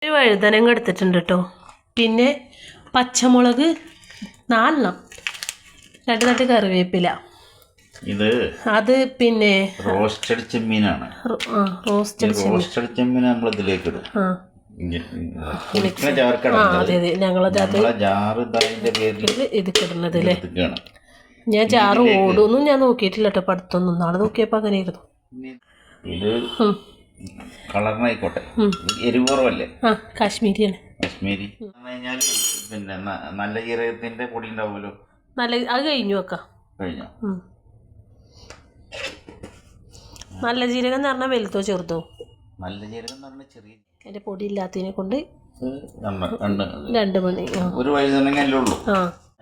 ഒരു വഴുതനങ്ങ എടുത്തിട്ടുണ്ട് കേട്ടോ. പിന്നെ പച്ചമുളക് 4 2 തട്ട് കറിവേപ്പില. ഇത് അത് പിന്നെ റോസ്റ്റഡ് ചെമ്മീനാണ്. റോസ്റ്റഡ് ചെമ്മീൻ നമ്മൾ ഇതിലേക്ക് ഇടും. ഇതിടുന്നത് അല്ലേ? ഞാൻ ജാറ് ഓടുന്നു ഞാൻ നോക്കിയിട്ടില്ല കേട്ടോ. പഠിത്തൊന്നും നാളെ നോക്കിയപ്പോ അങ്ങനെയായിരുന്നു. ഇത് കളറിനായിക്കോട്ടെ, എരിവ് കുറവല്ലേ? കാശ്മീരിയാണ്. കാശ്മീരി പിന്നെ നല്ല ജീരകത്തിന്റെ പൊടി ഉണ്ടാവുമല്ലോ. നല്ല അത് കഴിഞ്ഞു വെക്കാം. കഴിഞ്ഞോ? നല്ല ജീരകം എന്ന് പറഞ്ഞാൽ വലുതോ ചെറുതോ? നല്ല ജീരകം എന്ന് പറഞ്ഞാൽ ചെറിയ. അതിന്റെ പൊടി ഇല്ലാത്തതിനെ കൊണ്ട് 2 മണി. ഒരു വഴുതനങ്ങല്ലേ ഉള്ളൂ.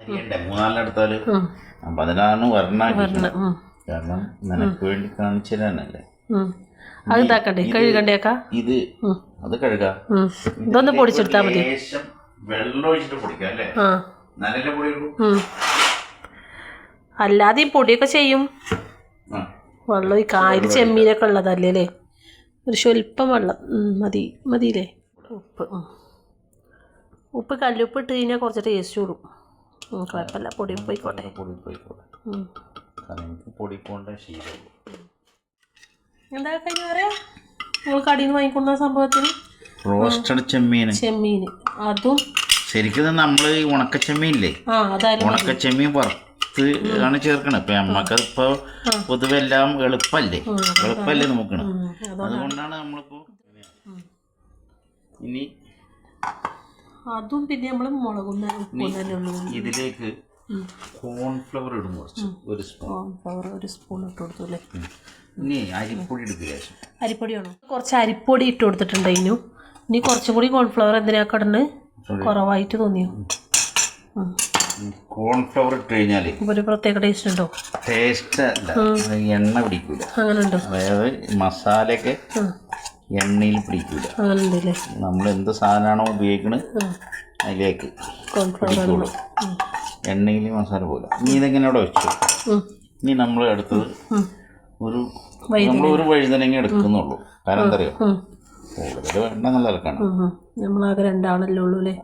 3-4 എടുത്താല് അപ്പൊ അതിനാണ് വരണം. കാരണം നിനക്ക് വേണ്ടി കാണിച്ചു തരാനല്ലേ. അത് ഇതാക്കണ്ടേ? കഴുകണ്ടേക്കാ? ഇത് അത് കഴുകാം. ഇതൊന്ന് പൊടിച്ചെടുത്താൽ മതി. വെള്ളം ഒഴിച്ചിട്ട് പൊടിക്കാം അല്ലേ? നല്ല പൊടി. അല്ലാതെ ഈ പൊടിയൊക്കെ ചെയ്യും. വെള്ളം ഈ കായൽ ചെമ്മീനൊക്കെ ഉള്ളതല്ലേ അല്ലേ? ഒരു സ്വല്പം വെള്ളം മതിയില്ലേ? ഉപ്പ് കല്ലുപ്പ് ഇട്ട് കഴിഞ്ഞാൽ കുറച്ച് ടേസ്റ്റ് കൂടും. കുഴപ്പമില്ല, പൊടി പോയിക്കോട്ടെ. എന്താ കഴിഞ്ഞ പറയാ നിങ്ങൾ കടയിൽ നിന്ന് വാങ്ങിക്കൊണ്ട സംഭവത്തിന്? റോസ്റ്റഡ് ചെമ്മീൻ. അതും ശരിക്കും നമ്മള് ഉണക്കച്ചെമ്മീനില്ലേ, ഉണക്കച്ചെമ്മീൻ വറുത്ത് ആണ് ചേർക്കണത്. ഇപ്പൊ നമ്മക്കിപ്പോ പൊതുവെ എല്ലാം എളുപ്പല്ലേ നോക്കണം. അതുകൊണ്ടാണ് നമ്മളിപ്പോ ഇനി അതും പിന്നെ നമ്മള് മുളകും ഇതിലേക്ക് കോൺഫ്ലവർ ഇടും. കുറച്ച് ഒരു സ്പൂൺ ഇട്ട് കൊടുത്തു അല്ലേ? ഇനി അരിപ്പൊടി എടുക്കുക. അരിപ്പൊടിയാണോ? കുറച്ച് അരിപ്പൊടി ഇട്ട് കൊടുത്തിട്ടുണ്ടായിരുന്നു. ഇനി കുറച്ചും കൂടി കോൺഫ്ലവർ എന്തിനാ കടന്ന് കുറവായിട്ട് തോന്നിയോ? കോൺഫ്ലവർ ഇട്ട് കഴിഞ്ഞാല് ഒരു പ്രത്യേക ടേസ്റ്റ് ഉണ്ടോ? ടേസ്റ്റ് അല്ല, എണ്ണ പിടിക്കൂല. അങ്ങനെ ഉണ്ടോ? അതായത് മസാലയൊക്കെ എണ്ണയിൽ പിടിക്കൂല. അങ്ങനെ ഉണ്ടല്ലേ? നമ്മൾ എന്ത് സാധനമാണോ ഉപയോഗിക്കുന്നത് അതിലേക്ക് പിടിക്കുള്ളൂ. എണ്ണയിൽ മസാല പോലെ. ഇനി ഇതെങ്ങനെ അവിടെ വെച്ചു. ഇനി നമ്മൾ എടുത്തത് ഒരു വഴുതനങ്ങ എടുക്കുന്നുള്ളൂ. കാരണം എന്താ അറിയോ, കൂടുതൽ എണ്ണ നല്ല ഇറക്കാണ്. നമ്മളാകെ 2 ആളല്ലേ ഉള്ളൂ അല്ലേ?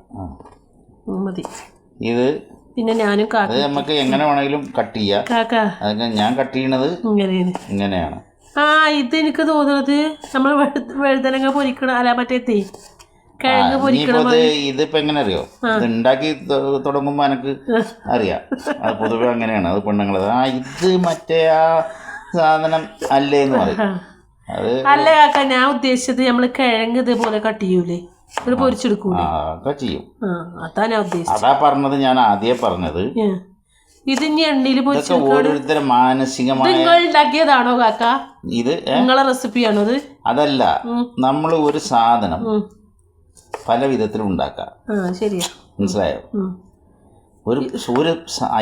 മതി. ഇത് പിന്നെ ഞാനും അത് നമുക്ക് എങ്ങനെ വേണമെങ്കിലും കട്ട് ചെയ്യാം. അതൊക്കെ ഞാൻ കട്ട് ചെയ്യണത് ഇങ്ങനെയാണ്. ഇത് എനിക്ക് തോന്നുന്നത് നമ്മൾ വഴുതനങ്ങ പൊരിക്കണ അല്ല മറ്റേ കിഴങ്ങ് പൊരിക്കണം. ഇതിപ്പോ എങ്ങനെ അറിയോ, ഇത് ഉണ്ടാക്കി തുടങ്ങുമ്പോ എനിക്ക് അറിയാം. അത് പൊതുവെ അങ്ങനെയാണ്. അത് പെണ്ണുങ്ങളത് ഇത് മറ്റേ ആ സാധനം അല്ലേ എന്ന് പറയും. അത് അല്ല കാക്ക, ഞാൻ ഉദ്ദേശിച്ചത് നമ്മള് കിഴങ്ങ് ഇതേപോലെ കട്ട് ചെയ്യൂലേ, ഒരു പൊരിച്ചെടുക്കൂലേ? ചെയ്യും. അതാ ഞാൻ ഉദ്ദേശിച്ചത്. അതാ പറഞ്ഞത്, ഞാൻ ആദ്യം പറഞ്ഞത്. ഇത് ഇനി എണ്ണയിൽ ഓരോരുത്തരും മാനസികമായ ഉണ്ടാക്കിയതാണോ കാക്ക? ഇത് നിങ്ങളെ റെസിപ്പിയാണോ ഇത്? അതല്ല, നമ്മൾ ഒരു സാധനം പല വിധത്തിലും ഉണ്ടാക്കാം. ശരിയാ, മനസ്സിലായോ? ഒരു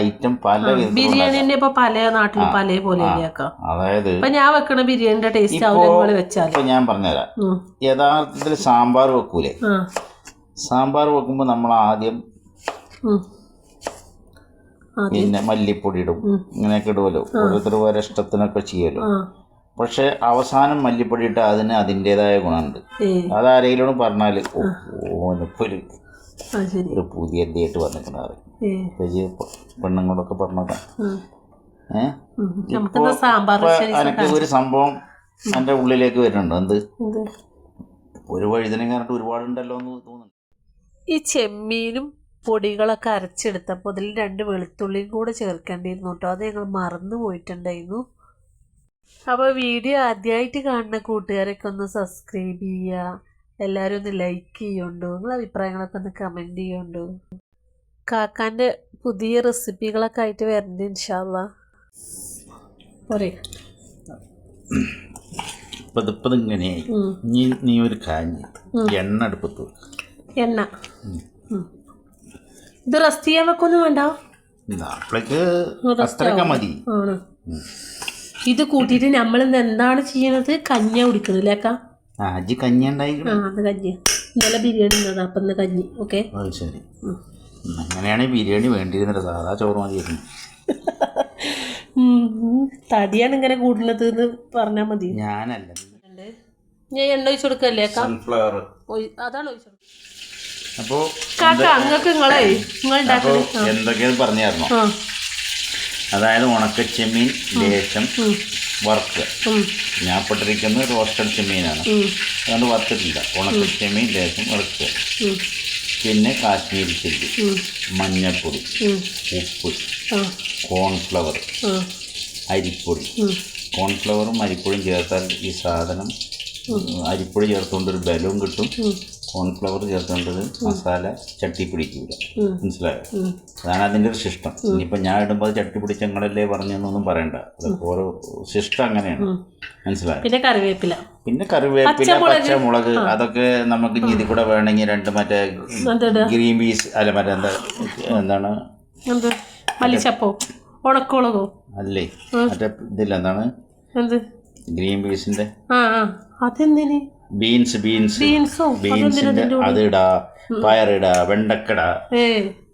ഐറ്റം പല ബിരിയാണി പല നാട്ടിലും പല പോലെ. അതായത് ഞാൻ വെക്കണ ബിരിയാണിന്റെ ടേസ്റ്റ് ഇപ്പൊ ഞാൻ പറഞ്ഞുതരാം. യഥാർത്ഥത്തിൽ സാമ്പാർ വെക്കൂലേ, സാമ്പാർ വെക്കുമ്പോ നമ്മൾ ആദ്യം പിന്നെ മല്ലിപ്പൊടി ഇടും, ഇങ്ങനെയൊക്കെ ഇടുമല്ലോ. ഓരോരുത്തർ ഓരോ ഇഷ്ടത്തിനൊക്കെ ചെയ്യുമല്ലോ. പക്ഷെ അവസാനം മല്ലിപ്പൊടി ഇട്ട് അതിന് അതിൻ്റെതായ ഗുണമുണ്ട്. അതാരെങ്കിലും പറഞ്ഞാൽ ഒരു പുതിയ എന്തിയായിട്ട് വന്നിരിക്കുന്നത് പെണ്ണുങ്ങളൊക്കെ പറഞ്ഞതാ. എനിക്ക് ഒരു സംഭവം എൻ്റെ ഉള്ളിലേക്ക് വരുന്നുണ്ട്. എന്ത് ഒരു വഴുതനങ്ങ ഒരുപാടുണ്ടല്ലോ എന്ന് തോന്നുന്നു. ഈ ചെമ്മീനും പൊടികളൊക്കെ അരച്ചെടുത്തപ്പോൾ അതിൽ 2 വെളുത്തുള്ളിയും കൂടെ ചേർക്കേണ്ടിയിരുന്നു കേട്ടോ. അത് ഞങ്ങൾ മറന്നു പോയിട്ടുണ്ടായിരുന്നു. അപ്പോൾ വീഡിയോ ആദ്യമായിട്ട് കാണുന്ന കൂട്ടുകാരൊക്കെ ഒന്ന് സബ്സ്ക്രൈബ് ചെയ്യുക. എല്ലാവരും ഒന്ന് ലൈക്ക് ചെയ്യുന്നുണ്ടോ, നിങ്ങളുടെ അഭിപ്രായങ്ങളൊക്കെ ഒന്ന് കമൻറ്റ് ചെയ്യുന്നുണ്ടോ. കാക്കാൻ്റെ പുതിയ റെസിപ്പികളൊക്കെ ആയിട്ട് വരണ്ടേ ഇൻഷാ അല്ലാ. പോരെ ഇങ്ങനെയായി. നീ ഒരു കാഞ്ഞ് എണ്ണ അടുപ്പത്ത് എണ്ണ ഇത് റെസ്റ്റ് ചെയ്യാൻ വെക്കൊന്നും വേണ്ട, മതി. ഇത് കൂട്ടിയിട്ട് നമ്മൾ എന്താണ് ചെയ്യണത്? കഞ്ഞി കുടിക്കണില്ലേക്കാ? കഞ്ഞി ഉണ്ടായി. അത് കഞ്ഞി ഇന്നലെ ബിരിയാണി ഉള്ളതാ, അപ്പം ഇന്ന് കഞ്ഞി. ഓക്കെ, ശരി. അങ്ങനെയാണെങ്കിൽ ബിരിയാണി വേണ്ടിയിരുന്നില്ല, സാധാ ചോറ് മതിയായിരുന്നു. തടിയാണ് ഇങ്ങനെ കൂടുന്നത് എന്ന് പറഞ്ഞാൽ മതി. ഞാനല്ല, ഞാൻ എണ്ണ ഒഴിച്ചു കൊടുക്കല്ലേ? സൺഫ്ലവർ അതാണ് ചോദിച്ചത്. അപ്പോൾ കാക്ക നിങ്ങൾക്ക് അപ്പോൾ എന്തൊക്കെയാണ് പറഞ്ഞായിരുന്നോ? അതായത് ഉണക്കച്ചെമ്മീൻ ലേശം വറുക്കുക. ഞാൻ പെട്ടിരിക്കുന്നത് റോസ്റ്റഡ് ചെമ്മീനാണ്, അതുകൊണ്ട് വറുത്തിട്ടില്ല. ഉണക്കച്ചെമ്മീൻ ലേശം വറുക്കുക. പിന്നെ കാശ്മീരി ചില്ലി, മഞ്ഞൾപ്പൊടി, ഉപ്പ്, കോൺഫ്ലവർ, അരിപ്പൊടി. കോൺഫ്ലവറും അരിപ്പൊടിയും ചേർത്താൽ ഈ സാധനം, അരിപ്പൊടി ചേർത്തുകൊണ്ടൊരു ബലവും കിട്ടും, കോൺഫ്ലവർ ചേർത്തുകൊണ്ടത് മസാല ചട്ടി പിടിക്കൂല. മനസ്സിലായോ? അതാണ് അതിൻ്റെ ഒരു സിസ്റ്റം. ഇനിയിപ്പോൾ ഞാൻ ഇടുമ്പോൾ അത് ചട്ടി പിടിച്ചങ്ങളല്ലേ പറഞ്ഞൊന്നും പറയണ്ട, അതൊക്കെ ഓരോ സിസ്റ്റം അങ്ങനെയാണ്. മനസ്സിലായോ? പിന്നെ കറിവേപ്പില, പച്ചമുളക്, അതൊക്കെ നമുക്ക് ഇതിൽ കൂടെ വേണമെങ്കിൽ 2 മറ്റേ ഗ്രീൻ പീസ് അല്ല മറ്റേ എന്താണ് മല്ലിച്ചപ്പോ ഉണക്കമുളകോ അല്ലേ മറ്റേ ഇതില്ല എന്താണ് ഗ്രീൻ പീസിന്റെ അതെന്തിന് ബീൻസിന്റെ അത് ഇടാ, പയറിടാ, വെണ്ടക്കടാ,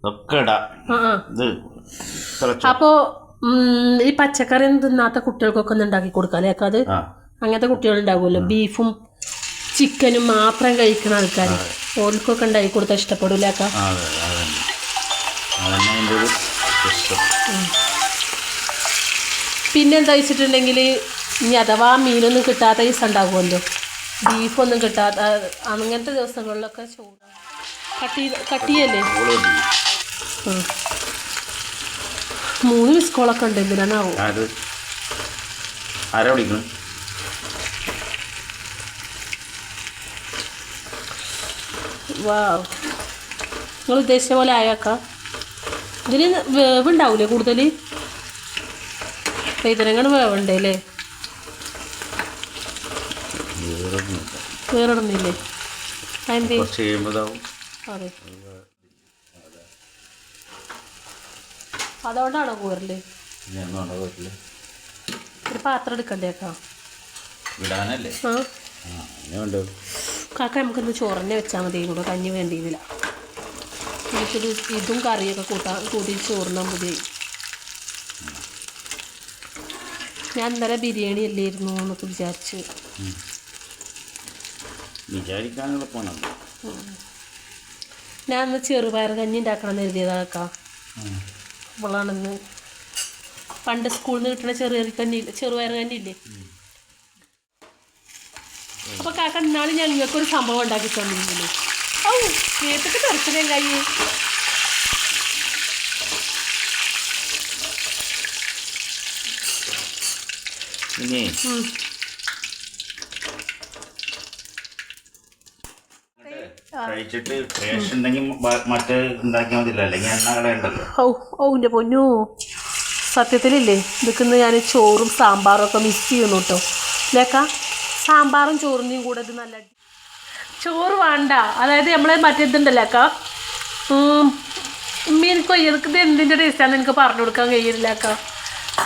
ഒക്കെ ഇടാ. അപ്പോ ഈ പച്ചക്കറി തിന്നാത്ത കുട്ടികൾക്കൊക്കെ ഒന്ന് ഉണ്ടാക്കി കൊടുക്കാം അല്ലേ? അത് അങ്ങനത്തെ കുട്ടികളുണ്ടാവുമല്ലോ, ബീഫും ചിക്കനും മാത്രം കഴിക്കുന്ന ആൾക്കാർ, ഓർക്കൊക്കെ ഉണ്ടാക്കി കൊടുത്താൽ ഇഷ്ടപ്പെടൂലേക്ക. പിന്നെന്താ വെച്ചിട്ടുണ്ടെങ്കിൽ ഇനി അഥവാ മീനൊന്നും കിട്ടാത്ത ദിവസം ഉണ്ടാകുമല്ലോ, ബീഫൊന്നും കിട്ടാത്ത അങ്ങനത്തെ ദിവസങ്ങളിലൊക്കെ ചോറ് കട്ടിയല്ലേ. 3 മിസ്കോളൊക്കെ ഉണ്ട്. എന്തിനാണാവും വാവ്, നിങ്ങൾ ഉദ്ദേശിച്ച പോലെ ആയേക്കാം. ഇതിന് വേവുണ്ടാവൂലേ കൂടുതൽ? ഇതിനങ്ങൾ വേവണ്ടേ അല്ലേ? വേറിടുന്നില്ലേ? അതെ, അതുകൊണ്ടാണോ കൂറല്? ഒരു പാത്രം എടുക്കണ്ടേക്കാ കാക്ക. നമുക്കിന്ന് ചോറന്നെ വെച്ചാൽ മതി, കൂടെ കഞ്ഞി വേണ്ടിയില്ല. എനിക്കൊരു ഇതും കറിയൊക്കെ കൂട്ടി ചോറിനാൻ മതി. ഞാൻ ഇന്നലെ ബിരിയാണി അല്ലായിരുന്നു എന്നൊക്കെ ഞാൻ ഇന്ന് ചെറുപയർ കഞ്ഞി ഉണ്ടാക്കണം എന്ന് കരുതിയതാക്കാ. അവളാണെന്ന് പണ്ട് സ്കൂളിൽ നിന്ന് കിട്ടുന്ന ചെറുപയർ കഞ്ഞി ഇല്ലേ? അപ്പൊ കാക്ക ഇന്നാള് ഞങ്ങൾക്കൊരു സംഭവം ഉണ്ടാക്കി തന്നിരുന്നില്ലേ? ഔ, നേരത്തെ തെറിച്ചതേ കൈ. കഴിച്ചിട്ട് ടേസ്റ്റ് ഉണ്ടെങ്കിൽ മറ്റേ ഉണ്ടാക്കിയാൽ മതില്ല, അല്ലെങ്കിൽ എണ്ണ കളയണ്ടല്ലോ. എൻ്റെ പൊന്നു, സത്യത്തിലില്ലേ ഇതൊക്കെ ഞാൻ ചോറും സാമ്പാറും ഒക്കെ മിക്സ് ചെയ്യുന്നു കേട്ടോ. ലേക്ക സാമ്പാറും ചോറിൻ്റെയും കൂടെ ഇത് നല്ല ചോറ് വേണ്ട. അതായത് നമ്മളെ മറ്റേതുണ്ടല്ലോ അക്ക, എനിക്ക് ഇത് എന്തിൻ്റെ ടേസ്റ്റാണെന്ന് എനിക്ക് പറഞ്ഞു കൊടുക്കാൻ കഴിയില്ല അക്ക.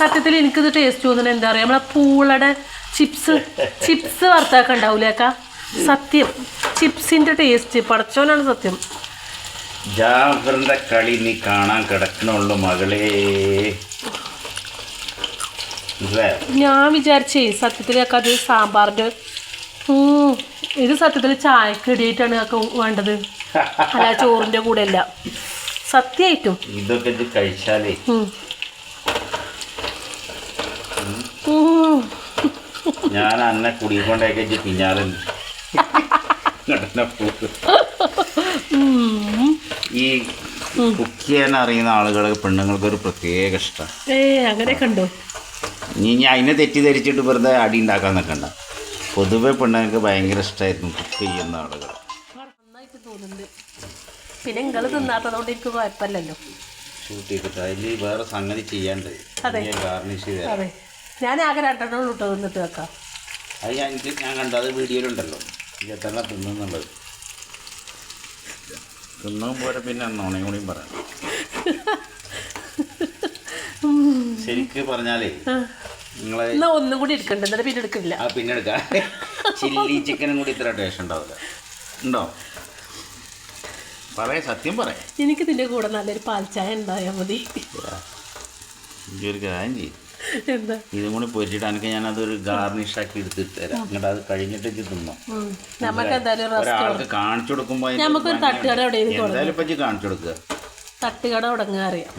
സത്യത്തിൽ എനിക്കിത് ടേസ്റ്റ് തോന്നുന്നത് എന്താ പറയുക, നമ്മളെ പൂളയുടെ ചിപ്സ് വറുത്തൊക്കെ ഉണ്ടാവില്ലേ അക്ക? സത്യം, ചിപ്സിൻ്റെ ടേസ്റ്റ് പടച്ചോനാണ് സത്യം. ജാഫറിന്റെ കളി നീ കാണാൻ കിടക്കണുള്ളൂ മകളെ. ഞാൻ വിചാരിച്ചേ സത്യത്തിലൊക്കെ അത് സാമ്പാറിൻ്റെ ഇത് സത്യത്തിൽ ചായക്ക് ഇടിയിട്ടാണ് ഒക്കെ വേണ്ടത്, അല്ല ചോറിൻ്റെ കൂടെ അല്ല. സത്യമായിട്ടും ഇതൊക്കെ കഴിച്ചാലേ ഞാൻ അന്നെ കുടിക്കൊണ്ടേക്ക് പിന്നാലെ ഈ കുക്ക് ചെയ്യാൻ അറിയുന്ന ആളുകൾ പെണ്ണുങ്ങൾക്കൊരു പ്രത്യേക ഇഷ്ടം. അങ്ങനെയൊക്കെ ഉണ്ടോ? ഇനി അതിനെ തെറ്റിദ്ധരിച്ചിട്ട് വെറുതെ അടി ഉണ്ടാക്കാൻ നിൽക്കണ്ട. പൊതുവെ പെണ്ണുങ്ങൾക്ക് ഭയങ്കര ഇഷ്ടമായിരുന്നു കുക്ക് ചെയ്യുന്ന ആളുകൾ. നന്നായിട്ട് തോന്നുന്നുണ്ട്. പിന്നെ നിങ്ങൾ തിന്നാത്തതുകൊണ്ട് എനിക്ക് കുഴപ്പമില്ലല്ലോ. ഷൂട്ട് ചെയ്തിട്ട് അതിൽ വേറെ സംഗതി ചെയ്യാണ്ട് ഗാർണിഷ് ചെയ്ത്. അതെ, ഞാൻ ആകെ 2 എണ്ണം ഇട്ടോ തിന്നിട്ട് വെക്കാം. അത് ഞാൻ കണ്ടു, അത് വീഡിയോയിലുണ്ടല്ലോ എത്ര തിന്നുന്നുള്ളത്. തിന്നും പോലെ പിന്നെ നോണയും കൂടിയും പറയാം. ശരിക്ക് പറഞ്ഞാലേ നിങ്ങളെ ഒന്നും കൂടി എടുക്കണ്ട, പിന്നെ എടുക്കില്ല. ആ പിന്നെ എടുക്കാം. ചില്ലി ചിക്കനും കൂടി ഇത്ര ടേസ്റ്റ് ഉണ്ടാവില്ല. ഉണ്ടോ? പറയാ, സത്യം പറയാം. എനിക്ക് ഇതിൻ്റെ കൂടെ നല്ലൊരു പാൽച്ചായ ഉണ്ടായാൽ മതി. ഒരു കാര്യം ചെയ്യും, എന്താ ഇതും കൂടി പൊരിച്ചിട്ട് എനിക്ക് ഞാനതൊരു ഗാർണിഷ് ആക്കി എടുത്തിട്ട് തരാം. എന്നിട്ട് അത് കഴിഞ്ഞിട്ട് തിന്നു. നമുക്ക് എന്തായാലും ഒരാൾക്ക് കാണിച്ചു കൊടുക്കുമ്പോ നമുക്കൊരു തട്ടുകട എന്തായാലും പറ്റി കാണിച്ചു കൊടുക്കുക. തട്ടുകട തുടങ്ങാൻ അറിയാം.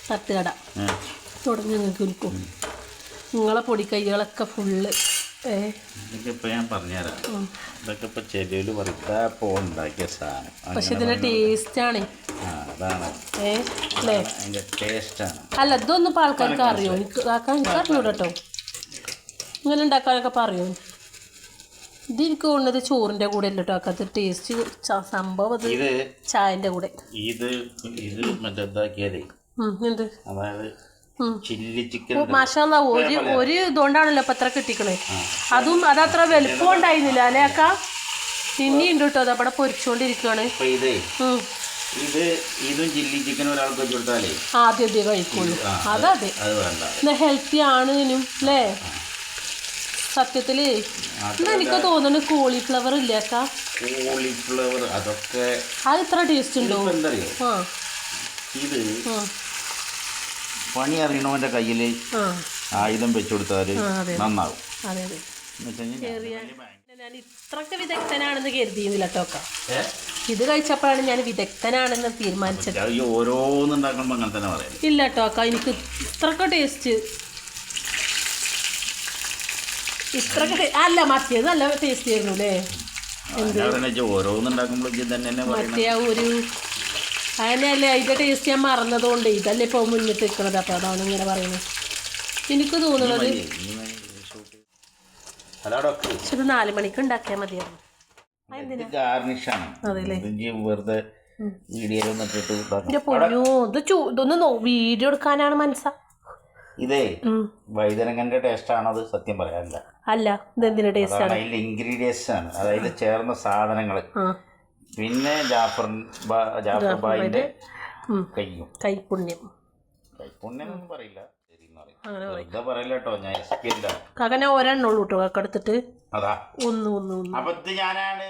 തട്ടുകട തുടങ്ങി നിങ്ങൾക്ക് വിൽക്കും. നിങ്ങളെ പൊടിക്കൈകളൊക്കെ ഫുള്ള്. ഇതൊക്കെ ഇപ്പൊ ഞാൻ പറഞ്ഞുതരാം. ഇതൊക്കെ ഇപ്പൊ ചെടിയില് വെറുതെ ഉണ്ടാക്കിയ സാധനം. പക്ഷെ ഇതിന്റെ ടേസ്റ്റാണ്. അതാണ് അതിന്റെ ടേസ്റ്റാണ്. അല്ല ഇതൊന്നും ഇപ്പൊ ആൾക്കാർക്ക് അറിയോ? എനിക്ക് അറിഞ്ഞൂട കേട്ടോ. ഇങ്ങനെ ഉണ്ടാക്കാനൊക്കെ പറയോ? ഇത് എനിക്ക് തോന്നുന്നത് ചോറിന്റെ കൂടെ അല്ല കേട്ടോ ആക്കാത്ത ടേസ്റ്റ് സംഭവം. അത് ചായന്റെ കൂടെ ഇത് മറ്റേതാക്കിയാലേ എന്ത് അതായത് ചില്ലി ചിക്കൻ മാഷാല്ലാ ഒരു ഇതുകൊണ്ടാണല്ലോ ഇപ്പൊ അത്ര കിട്ടിക്കണേ. അതും അതത്ര വലുപ്പം ഉണ്ടായിരുന്നില്ല അല്ലേ അക്ക? ഇനിയുണ്ട് കേട്ടോ. അതവിടെ പൊരിച്ചോണ്ടിരിക്കുകയാണ്. ഇതും ചില്ലി ചിക്കൻ ഒരാൾക്ക് വെച്ച് കൊടുത്താലേ ആദ്യം കഴിക്കുള്ളൂ. അതെ ഹെൽത്തി ആണ് ഇതിനും അല്ലേ? സത്യത്തില് എനിക്ക് തോന്നുന്നു കോളിഫ്ലവർ ഇല്ലേ അക്ക? കോളിഫ്ലവർ അതൊക്കെ അത് ഇത്ര ടേസ്റ്റ് ഉണ്ടോ? എന്തറിയോ, ഇത് പണി അറിയണവന്റെ കയ്യില് ആയുധം വെച്ചു കൊടുത്താല് നന്നാവും. ഞാൻ ഇത്രക്ക് വിദഗ്ധനാണെന്ന് കരുതിയിരുന്നില്ല കേട്ടോ. ഇത് കഴിച്ചപ്പോഴാണ് ഞാൻ വിദഗ്ധനാണെന്ന് തീരുമാനിച്ചത്. ഓരോന്നുണ്ടാക്കുമ്പോ അങ്ങനെ തന്നെ പറയാം. ഇല്ല കേട്ടോ അക്ക, എനിക്ക് ഇത്രക്ക് ടേസ്റ്റ് ഇത്രക്ക് അല്ല മറ്റേത് നല്ല ടേസ്റ്റ് ആയിരുന്നു അല്ലേ? മറ്റേ ഒരു അതിനല്ലേ അതിൻ്റെ ടേസ്റ്റ് ഞാൻ മറന്നതുകൊണ്ട് ഇതല്ലേ ഇപ്പോൾ മുന്നിട്ട് നിൽക്കണത്. അപ്പോൾ അതാണ് ഇങ്ങനെ പറയുന്നത്. എനിക്ക് തോന്നുന്നത് ഒരു 4 മണിക്ക് ഉണ്ടാക്കിയാൽ മതിയായിരുന്നു. ഇതൊന്ന് വീഡിയോ എടുക്കാനാണ് മനസ്സാ. ഇതേ വൈതനങ്ങന്റെ ടേസ്റ്റ് ആണത്, സത്യം പറയാനില്ല. അല്ല ഇതെന്തിന്റെ ടേസ്റ്റ് ആണ്? അതിൽ ഇൻഗ്രീഡിയൻസ് ആണ്, അതായത് ചേർന്ന സാധനങ്ങൾ. പിന്നെ ജാഫർ ബായിന്റെ കൈപുണ്യം ഒന്നും പറയില്ല, പറയില്ല കേട്ടോ. ഞാൻ ഒരെണ്ണുള്ളൂ കേട്ടോ കക്കെടുത്തിട്ട്. അതാ അപ്പൊ ഇത് ഞാനാണ്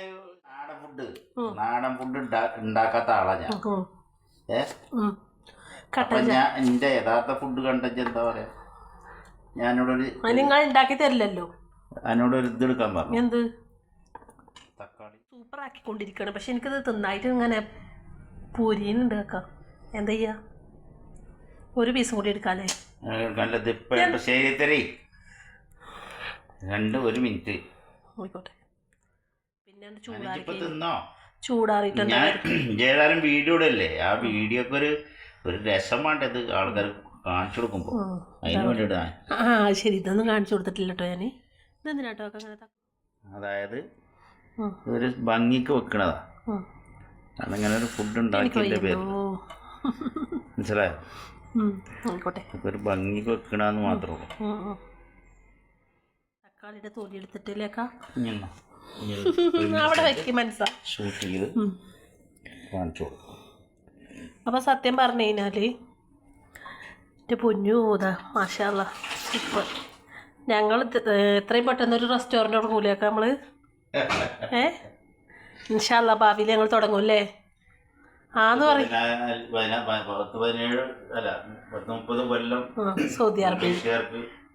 നാടൻ ഫുഡ് ഉണ്ടാക്കാത്ത ആളാ ഞാൻ. ഞാൻ എന്റെ യഥാർത്ഥ ഫുഡ് കണ്ടെച്ച് എന്താ പറയാ, ഞാനോടൊരു നിങ്ങൾ ഉണ്ടാക്കി തരില്ലല്ലോ. അതിനോടൊരു ഇതെടുക്കാൻ പറഞ്ഞു. എന്ത് തക്കാളി സൂപ്പർ ആക്കിക്കൊണ്ടിരിക്കണം. പക്ഷെ എനിക്കത് തിന്നായിട്ട് ഇങ്ങനെ പൊരിയുന്നുണ്ട് കേക്കാം. എന്താ ചെയ്യാ, ഒരു പീസും കൂടി എടുക്കാല്ലേ? ശരി, 1 മിനിറ്റ് ആയിക്കോട്ടെ. പിന്നെ ചൂടാറിയിട്ടുണ്ട്. ഏതായാലും വീഡിയോ ഇടല്ലേ, ആ വീഡിയോക്ക് ഒരു രസം വേണ്ടത് ആൾക്കാർ കാണിച്ചു കൊടുക്കുമ്പോ അതിന് വേണ്ടി ഇടാൻ. ശരി, ഇതൊന്നും കാണിച്ചു കൊടുത്തിട്ടില്ല കേട്ടോ ഞാൻ. ഇതെന്തിനാട്ടോ അങ്ങനെ? അതായത് ഒരു ഭംഗിക്ക് വെക്കണതാ. അതങ്ങനെ ഒരു ഫുഡ് ഉണ്ടാക്കിയതിന്റെ പേര് മനസ്സിലായോ? ആയിക്കോട്ടെ, ഒരു ഭംഗിക്ക് വെക്കണമെന്ന് മാത്രമേ ഉള്ളൂ. തക്കാളിയുടെ തൊലി എടുത്തിട്ടില്ലേക്കാ അവിടെ വെക്കി മനസ്സാ ഷൂട്ട് ചെയ്ത് കാണിച്ചു കൊടുക്കും. അപ്പോൾ സത്യം പറഞ്ഞു കഴിഞ്ഞാൽ എൻ്റെ പൊന്നു പോതാ മാഷാല്ലാ സൂപ്പർ. ഞങ്ങൾ എത്രയും പെട്ടെന്നൊരു റെസ്റ്റോറൻറ്റ് തുടങ്ങൂലേക്ക നമ്മൾ? ഇൻഷാല്ലാ ഭാവിയിൽ ഞങ്ങൾ തുടങ്ങൂല്ലേ? ആന്ന് പറയും. സൗദി അറേബ്യ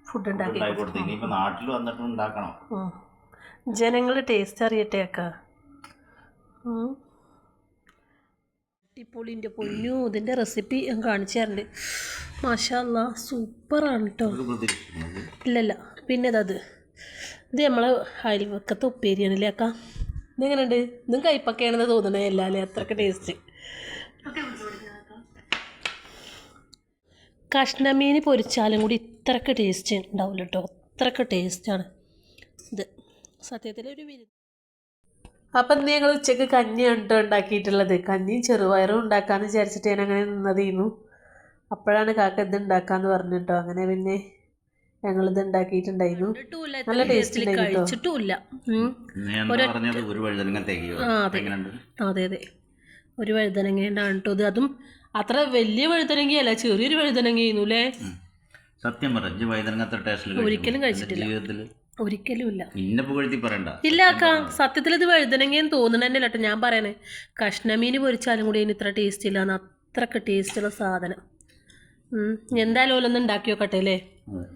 ഫുഡ് ഉണ്ടാക്കി നാട്ടിൽ വന്നിട്ട് ഉണ്ടാക്കണം. ജനങ്ങൾ ടേസ്റ്റ് അറിയട്ടെ അക്ക. അടിപൊളിൻ്റെ പൊന്നു. ഇതിൻ്റെ റെസിപ്പി ഞാൻ കാണിച്ചു തരണ്ട്. മാഷാല്ലാ സൂപ്പറാണ് കേട്ടോ. ഇല്ലല്ല പിന്നെ ഇത് നമ്മൾ അയൽവക്കത്തെ ഉപ്പേരിയാണല്ലേ അക്ക? ഇതെങ്ങനെയുണ്ട്? ഇതും കയ്പൊക്കെയാണെന്ന് തോന്നണേ അല്ലേ? അത്രയ്ക്ക് ടേസ്റ്റ്. കഷ്ണമീൻ പൊരിച്ചാലും കൂടി ഇത്രയ്ക്ക് ടേസ്റ്റ് ഉണ്ടാവില്ല കേട്ടോ. അത്രയ്ക്ക് ടേസ്റ്റാണ് ഇത് സത്യത്തിലൊരു വിരുദ്ധ. അപ്പം ഇന്ന് ഞങ്ങൾ ഉച്ചയ്ക്ക് കഞ്ഞിയാണ് കേട്ടോ ഉണ്ടാക്കിയിട്ടുള്ളത്. കഞ്ഞിയും ചെറുപയറും ഉണ്ടാക്കാമെന്ന് വിചാരിച്ചിട്ട് ഞാൻ അങ്ങനെ നിന്നതായിരുന്നു. അപ്പോഴാണ് കാക്ക ഇത് ഉണ്ടാക്കാമെന്ന് പറഞ്ഞു കേട്ടോ. അങ്ങനെ പിന്നെ ഞങ്ങളിത് ഉണ്ടാക്കിയിട്ടുണ്ടായിരുന്നു. നല്ല ടേസ്റ്റ് കഴിച്ചിട്ടുമില്ല. അതെ അതെ, ഒരു വഴുതനങ്ങയുണ്ടാണ് കേട്ടോ ഇത്. അതും അത്ര വലിയ വഴുതനങ്ങയല്ല, ചെറിയൊരു വഴുതനങ്ങയായിരുന്നു അല്ലേ? സത്യം ഒരിക്കലും കഴിച്ചിട്ടില്ല, ഒരിക്കലും ഇല്ല. ഇല്ല അക്ക, സത്യത്തിൽ ഇത് വഴുതനങ്ങയെന്ന് തോന്നണല്ലേ കേട്ടോ. ഞാൻ പറയണേ കഷ്ണമീൻ പൊരിച്ചാലും കൂടി അതിന് ഇത്ര ടേസ്റ്റ് ഇല്ല. അത്രക്ക് ടേസ്റ്റുള്ള സാധനം. എന്തായാലും ഓലൊന്നും ഉണ്ടാക്കി നോക്കട്ടെ അല്ലേ? അതെ